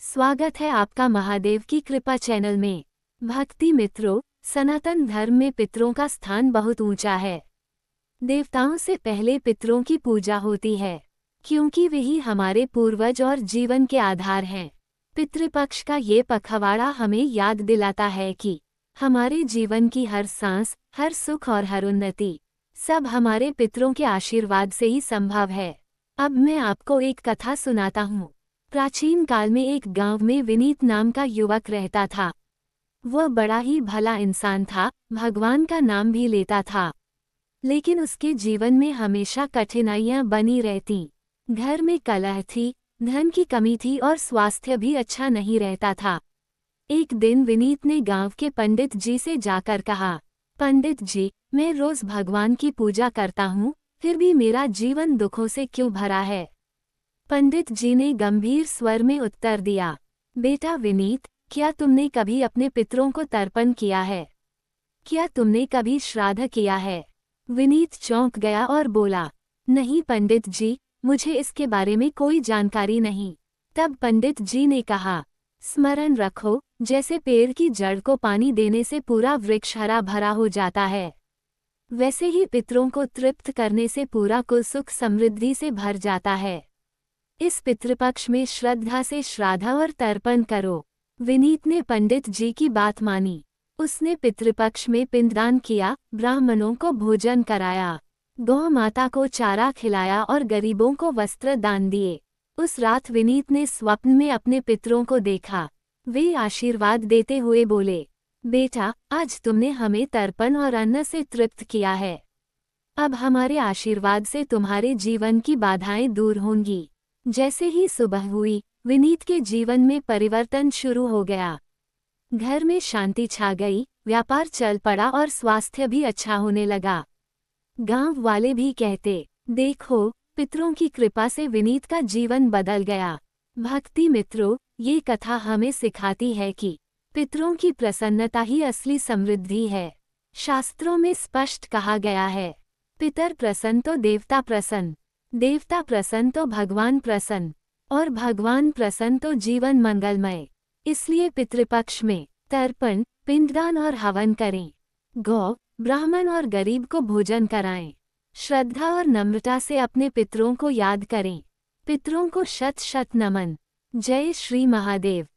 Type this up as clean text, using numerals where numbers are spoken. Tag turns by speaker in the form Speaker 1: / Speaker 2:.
Speaker 1: स्वागत है आपका महादेव की कृपा चैनल में। भक्ति मित्रों, सनातन धर्म में पितरों का स्थान बहुत ऊंचा है। देवताओं से पहले पितरों की पूजा होती है, क्योंकि वही हमारे पूर्वज और जीवन के आधार हैं। पितृपक्ष का ये पखवाड़ा हमें याद दिलाता है कि हमारे जीवन की हर सांस, हर सुख और हर उन्नति सब हमारे पितरों के आशीर्वाद से ही संभव है। अब मैं आपको एक कथा सुनाता हूँ। प्राचीन काल में एक गांव में विनीत नाम का युवक रहता था। वह बड़ा ही भला इंसान था, भगवान का नाम भी लेता था। लेकिन उसके जीवन में हमेशा कठिनाइयां बनी रहती। घर में कलह थी, धन की कमी थी और स्वास्थ्य भी अच्छा नहीं रहता था। एक दिन विनीत ने गांव के पंडित जी से जाकर कहा, पंडित जी, मैं रोज भगवान की पूजा करता हूँ, फिर भी मेरा जीवन दुखों से क्यों भरा है। पंडित जी ने गंभीर स्वर में उत्तर दिया, बेटा विनीत, क्या तुमने कभी अपने पितरों को तर्पण किया है? क्या तुमने कभी श्राद्ध किया है? विनीत चौंक गया और बोला, नहीं पंडित जी, मुझे इसके बारे में कोई जानकारी नहीं। तब पंडित जी ने कहा, स्मरण रखो, जैसे पेड़ की जड़ को पानी देने से पूरा वृक्ष हरा भरा हो जाता है, वैसे ही पितरों को तृप्त करने से पूरा कुल सुख समृद्धि से भर जाता है। इस पितृपक्ष में श्रद्धा से श्राद्ध और तर्पण करो। विनीत ने पंडित जी की बात मानी। उसने पितृपक्ष में पिंडदान किया, ब्राह्मणों को भोजन कराया, गौ माता को चारा खिलाया और गरीबों को वस्त्र दान दिए। उस रात विनीत ने स्वप्न में अपने पितरों को देखा। वे आशीर्वाद देते हुए बोले, बेटा, आज तुमने हमें तर्पण और अन्न से तृप्त किया है। अब हमारे आशीर्वाद से तुम्हारे जीवन की बाधाएं दूर होंगी। जैसे ही सुबह हुई, विनीत के जीवन में परिवर्तन शुरू हो गया। घर में शांति छा गई, व्यापार चल पड़ा और स्वास्थ्य भी अच्छा होने लगा। गांव वाले भी कहते, देखो, पितरों की कृपा से विनीत का जीवन बदल गया। भक्ति मित्रों, ये कथा हमें सिखाती है कि पितरों की प्रसन्नता ही असली समृद्धि है। शास्त्रों में स्पष्ट कहा गया है, पितर प्रसन्न तो देवता प्रसन्न, देवता प्रसन्न तो भगवान प्रसन्न, और भगवान प्रसन्न तो जीवन मंगलमय। इसलिए पितृपक्ष में तर्पण, पिंडदान और हवन करें। गौ, ब्राह्मण और गरीब को भोजन कराएं। श्रद्धा और नम्रता से अपने पितरों को याद करें। पितरों को शत शत नमन। जय श्री महादेव।